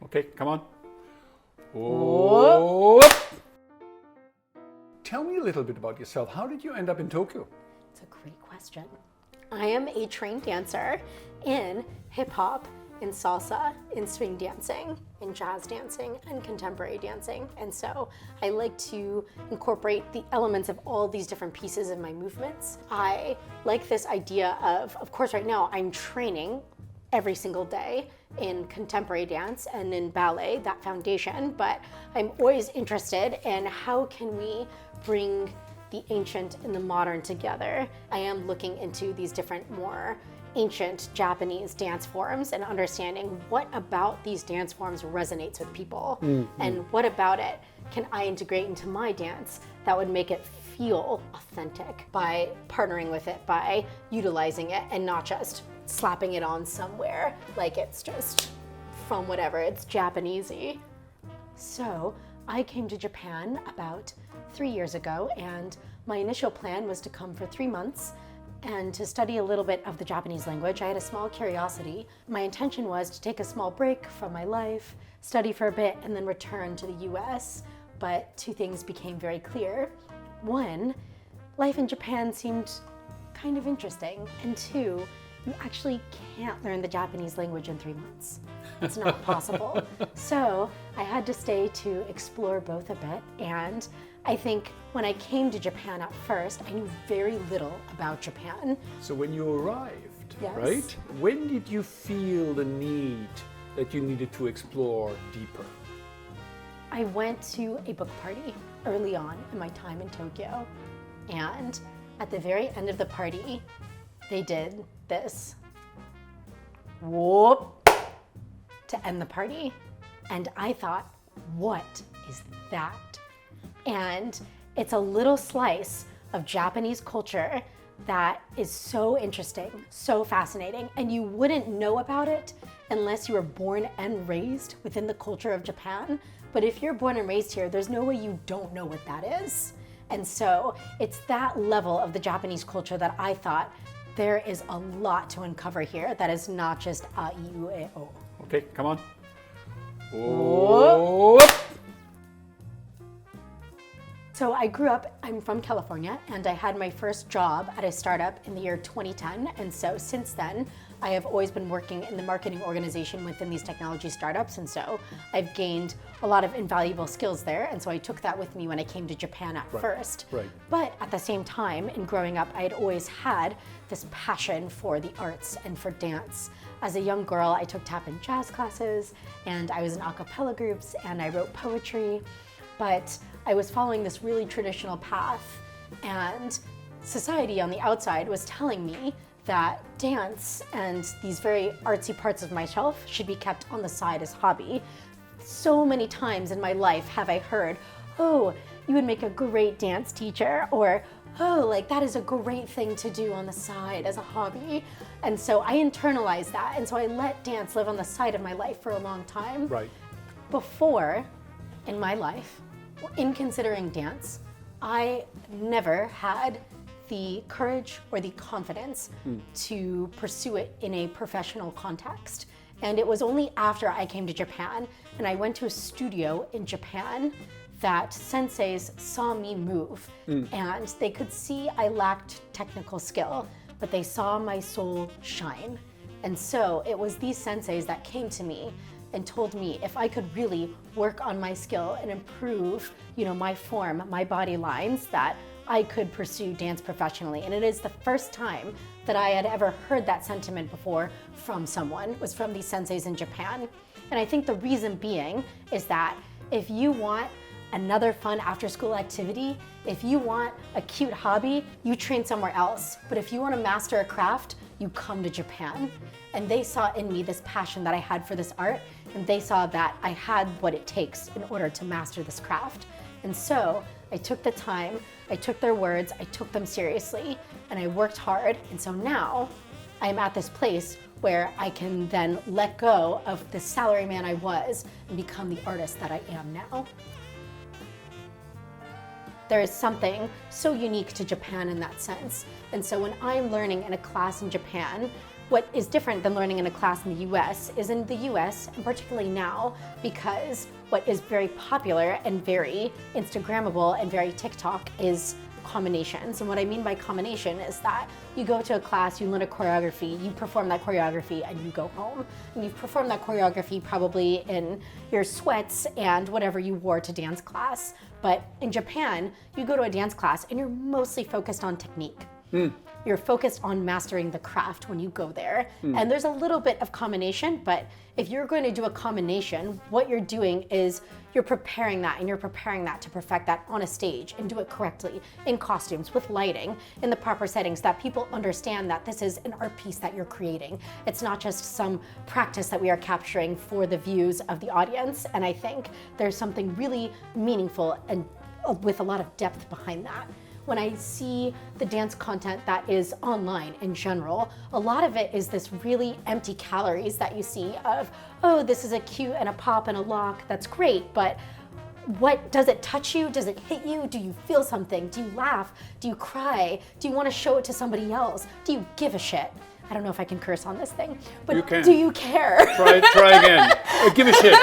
Okay, come on. Oh. Tell me a little bit about yourself. How did you end up in Tokyo? It's a great question. I am a trained dancer in hip hop, in salsa, in swing dancing, in jazz dancing, and contemporary dancing. And so I like to incorporate the elements of all these different pieces in my movements. I like this idea of course, right now I'm training every single day in contemporary dance and in ballet, that foundation, but I'm always interested in how can we bring the ancient and the modern together. I am looking into these different more ancient Japanese dance forms and understanding what about these dance forms resonates with people and what about it can I integrate into my dance that would make it feel authentic by partnering with it, by utilizing it and not just slapping it on somewhere like it's just from whatever, it's Japanesey. So I came to Japan about 3 years ago, and my initial plan was to come for 3 months and to study a little bit of the Japanese language. I had a small curiosity. My intention was to take a small break from my life, study for a bit, and then return to the US. But two things became very clear. One, life in Japan seemed kind of interesting. And two, you actually can't learn the Japanese language in 3 months. It's not possible. So I had to stay to explore both a bit. And I think when I came to Japan at first, I knew very little about Japan. So when you arrived, Yes. right? When did you feel the need that you needed to explore deeper? I went to a book party early on in my time in Tokyo. And at the very end of the party, they did this whoop to end the party. And I thought, what is that? And it's a little slice of Japanese culture that is so interesting, so fascinating, and you wouldn't know about it unless you were born and raised within the culture of Japan. But if you're born and raised here, there's no way you don't know what that is. And so it's that level of the Japanese culture that I thought there is a lot to uncover here that is not just a, I, U, E, O. Okay, come on. Oh. So I grew up, I'm from California, and I had my first job at a startup in the year 2010. And so since then, I have always been working in the marketing organization within these technology startups. And so I've gained a lot of invaluable skills there. And so I took that with me when I came to Japan at first. Right. But at the same time, in growing up, I had always had this passion for the arts and for dance. As a young girl, I took tap and jazz classes, and I was in a cappella groups, and I wrote poetry. But I was following this really traditional path, and society on the outside was telling me that dance and these very artsy parts of myself should be kept on the side as hobby. So many times in my life have I heard, oh, you would make a great dance teacher, or oh, like that is a great thing to do on the side as a hobby. And so I internalized that, and so I let dance live on the side of my life for a long time. Right. Before, in my life, in considering dance, I never had the courage or the confidence to pursue it in a professional context. And it was only after I came to Japan and I went to a studio in Japan that senseis saw me move and they could see I lacked technical skill, but they saw my soul shine. And so it was these senseis that came to me and told me if I could really work on my skill and improve, my form, my body lines, that I could pursue dance professionally. And it is the first time that I had ever heard that sentiment before from someone, was from these senseis in Japan. And I think the reason being is that if you want another fun after-school activity, if you want a cute hobby, you train somewhere else. But if you want to master a craft, you come to Japan. And they saw in me this passion that I had for this art, and they saw that I had what it takes in order to master this craft. And so I took the time, I took their words, I took them seriously, and I worked hard. And so now I'm at this place where I can then let go of the salaryman I was and become the artist that I am now. There is something so unique to Japan in that sense. And so when I'm learning in a class in Japan, what is different than learning in a class in the US is in the US, and particularly now, because what is very popular and very Instagrammable and very TikTok is combinations. And what I mean by combination is that you go to a class, you learn a choreography, you perform that choreography, and you go home. And you've performed that choreography probably in your sweats and whatever you wore to dance class. But in Japan, you go to a dance class and you're mostly focused on technique. You're focused on mastering the craft when you go there. And there's a little bit of combination, but if you're going to do a combination, what you're doing is you're preparing that, and you're preparing that to perfect that on a stage and do it correctly in costumes, with lighting, in the proper settings, that people understand that this is an art piece that you're creating. It's not just some practice that we are capturing for the views of the audience. And I think there's something really meaningful and with a lot of depth behind that. When I see the dance content that is online in general, a lot of it is this really empty calories that you see of, oh, this is a cute and a pop and a lock, that's great, but what, does it touch you? Does it hit you? Do you feel something? Do you laugh? Do you cry? Do you want to show it to somebody else? Do you give a shit? I don't know if I can curse on this thing, but you can. Do you care? Try again. Give a shit.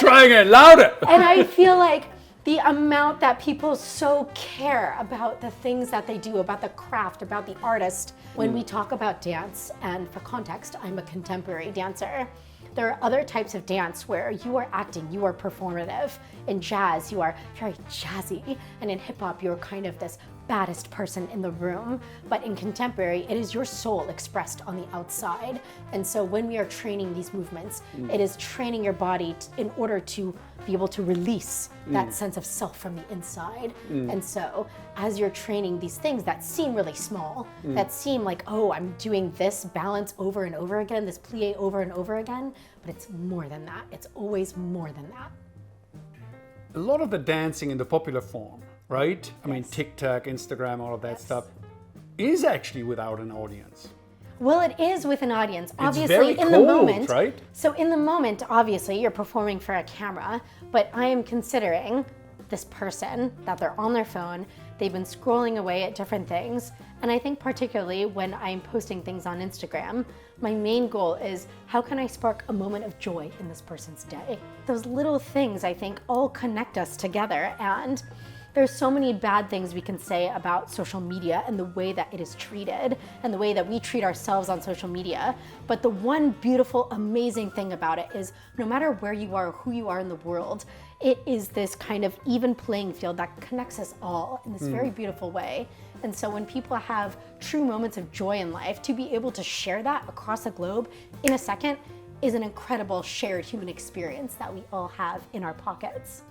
Try again, louder. And I feel like the amount that people so care about the things that they do, about the craft, about the artist. When we talk about dance, and for context, I'm a contemporary dancer, there are other types of dance where you are acting, you are performative. In jazz, you are very jazzy, and in hip hop, you're kind of this baddest person in the room. But in contemporary, it is your soul expressed on the outside. And so when we are training these movements, it is training your body in order to be able to release that sense of self from the inside. And so as you're training these things that seem really small, that seem like, oh, I'm doing this balance over and over again, this plie over and over again, but it's more than that. It's always more than that. A lot of the dancing in the popular form, right? I mean, TikTok, Instagram, all of that stuff, is actually without an audience. Well, it is with an audience, obviously. It's very in cold, the moment, right? So in the moment, obviously, you're performing for a camera, but I am considering this person that they're on their phone, they've been scrolling away at different things, and I think particularly when I'm posting things on Instagram, my main goal is how can I spark a moment of joy in this person's day? Those little things, I think, all connect us together, and there's so many bad things we can say about social media and the way that it is treated and the way that we treat ourselves on social media. But the one beautiful, amazing thing about it is no matter where you are or who you are in the world, it is this kind of even playing field that connects us all in this very beautiful way. And so when people have true moments of joy in life, to be able to share that across the globe in a second is an incredible shared human experience that we all have in our pockets.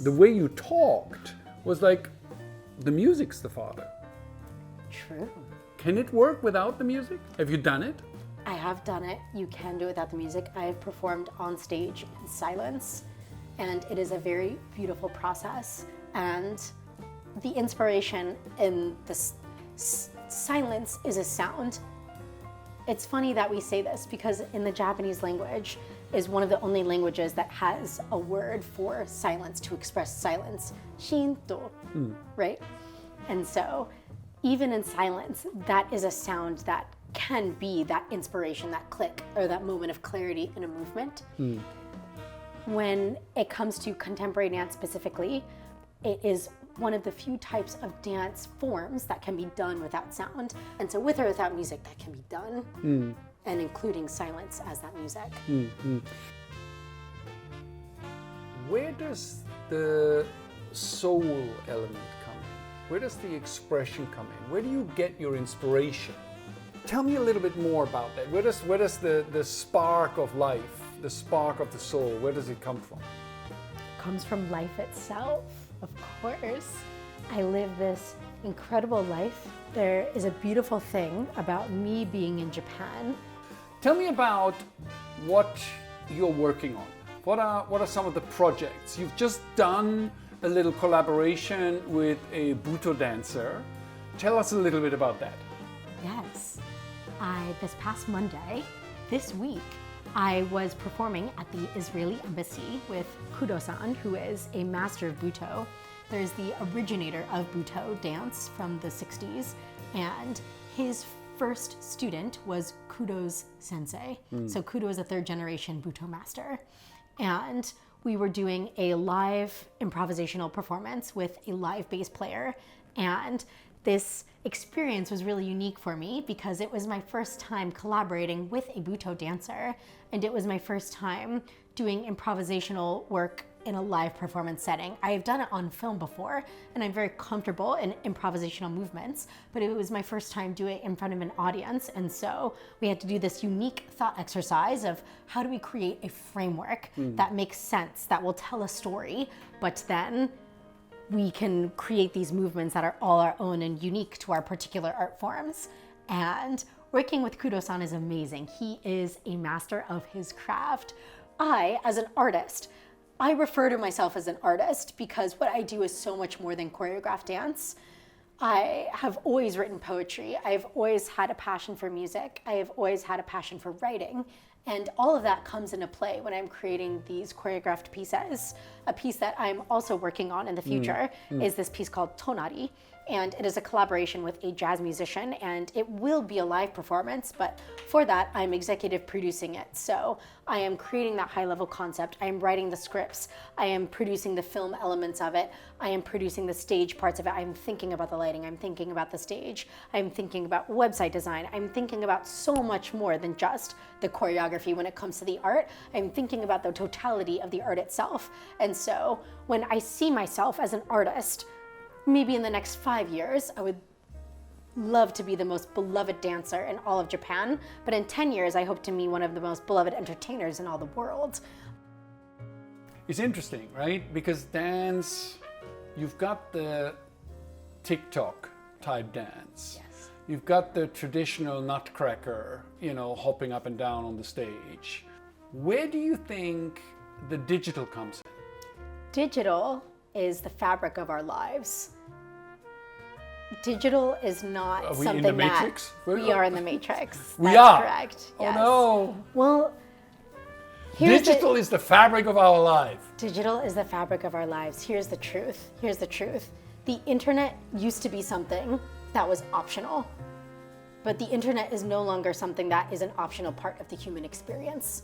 The way you talked was like the music's the father. True. Can it work without the music? Have you done it? I have done it. You can do it without the music. I have performed on stage in silence, and it is a very beautiful process. And the inspiration in this silence is a sound. It's funny that we say this because in the Japanese language is one of the only languages that has a word for silence to express silence, shinto, right? And so even in silence, that is a sound that can be that inspiration, that click, or that moment of clarity in a movement. When it comes to contemporary dance specifically, it is one of the few types of dance forms that can be done without sound. And so with or without music, that can be done, and including silence as that music. Where does the soul element come in? Where does the expression come in? Where do you get your inspiration? Tell me a little bit more about that. Where does the spark of life, the spark of the soul, where does it come from? It comes from life itself, of course. I live this incredible life. There is a beautiful thing about me being in Japan. Tell me about what you're working on. What are some of the projects? You've just done a little collaboration with a Buto dancer. Tell us a little bit about that. Yes. This past Monday, this week, I was performing at the Israeli embassy with Kudo-san, who is a master of Buto. There's the originator of Buto dance from the 60s, and his first student was Kudo's sensei. So Kudo is a third generation Buto master. And we were doing a live improvisational performance with a live bass player. And this experience was really unique for me because it was my first time collaborating with a Buto dancer. And it was my first time doing improvisational work in a live performance setting. I have done it on film before, and I'm very comfortable in improvisational movements, but it was my first time doing it in front of an audience. And so we had to do this unique thought exercise of how do we create a framework that makes sense, that will tell a story, but then we can create these movements that are all our own and unique to our particular art forms. And working with Kudo-san is amazing. He is a master of his craft. I, as an artist, I refer to myself as an artist because what I do is so much more than choreographed dance. I have always written poetry. I've always had a passion for music. I have always had a passion for writing. And all of that comes into play when I'm creating these choreographed pieces. A piece that I'm also working on in the future is this piece called Tonari. And it is a collaboration with a jazz musician, and it will be a live performance, but for that, I'm executive producing it. So I am creating that high-level concept. I am writing the scripts. I am producing the film elements of it. I am producing the stage parts of it. I'm thinking about the lighting. I'm thinking about the stage. I'm thinking about website design. I'm thinking about so much more than just the choreography when it comes to the art. I'm thinking about the totality of the art itself. And so when I see myself as an artist, maybe in the next 5 years, I would love to be the most beloved dancer in all of Japan. But in 10 years, I hope to be one of the most beloved entertainers in all the world. It's interesting, right? Because dance, you've got the TikTok type dance. Yes. You've got the traditional nutcracker, hopping up and down on the stage. Where do you think the digital comes in? Digital is the fabric of our lives. Digital is not Are we something in the that Matrix? we are in the Matrix. We That's are? correct. Oh Yes. no! Well, here's Digital is the fabric of our life. Digital is the fabric of our lives. Here's the truth. Here's the truth. The internet used to be something that was optional, but the internet is no longer something that is an optional part of the human experience.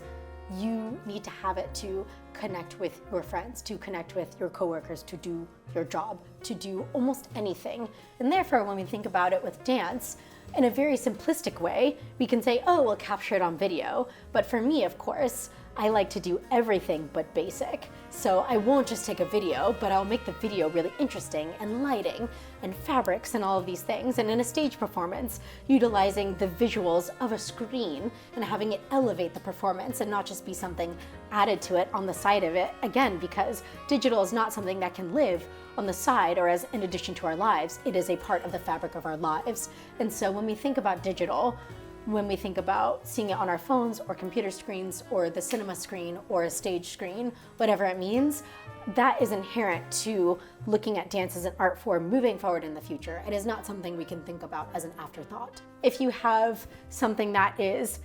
You need to have it to connect with your friends, to connect with your coworkers, to do your job, to do almost anything. And therefore, when we think about it with dance, in a very simplistic way, we can say, oh, we'll capture it on video. But for me, of course, I like to do everything but basic. So I won't just take a video, but I'll make the video really interesting and lighting and fabrics and all of these things. And in a stage performance, utilizing the visuals of a screen and having it elevate the performance and not just be something added to it on the side of it. Again, because digital is not something that can live on the side or as in addition to our lives. It is a part of the fabric of our lives. And so when we think about digital, when we think about seeing it on our phones or computer screens or the cinema screen or a stage screen, whatever it means, that is inherent to looking at dance as an art form moving forward in the future. It is not something we can think about as an afterthought. If you have something that is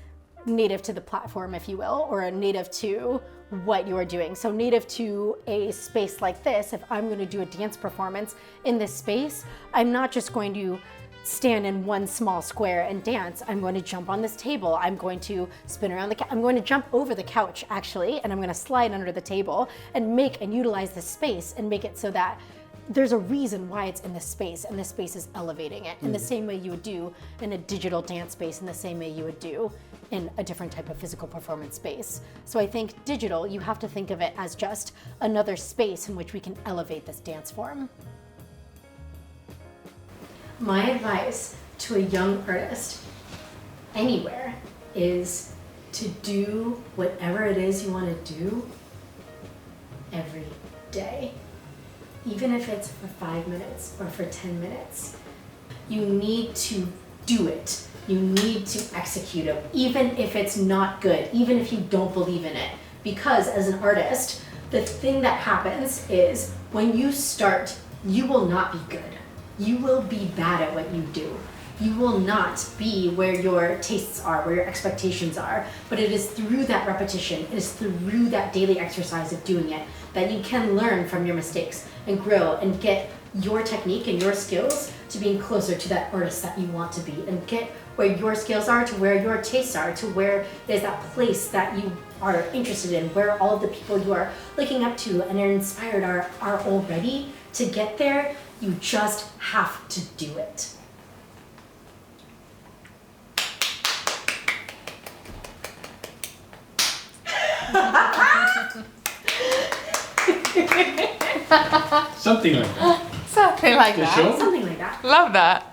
native to the platform, if you will, or native to what you are doing. So native to a space like this, if I'm going to do a dance performance in this space, I'm not just going to stand in one small square and dance. I'm going to jump on this table. I'm going to spin around the I'm going to jump over the couch actually, and I'm going to slide under the table and make and utilize this space and make it so that there's a reason why it's in this space, and this space is elevating it in the same way you would do in a digital dance space, in the same way you would do in a different type of physical performance space. So I think digital, you have to think of it as just another space in which we can elevate this dance form. My advice to a young artist anywhere is to do whatever it is you want to do every day. Even if it's for 5 minutes or for 10 minutes, you need to do it. You need to execute it, even if it's not good, even if you don't believe in it. Because as an artist, the thing that happens is when you start, you will not be good. You will be bad at what you do. You will not be where your tastes are, where your expectations are. But it is through that repetition, it is through that daily exercise of doing it that you can learn from your mistakes and grow and get your technique and your skills to being closer to that artist that you want to be, and get where your skills are to where your tastes are, to where there's that place that you are interested in, where all of the people you are looking up to and are inspired are already. To get there, you just have to do it. Something like that. Something like The that. show? Something like that. Love that.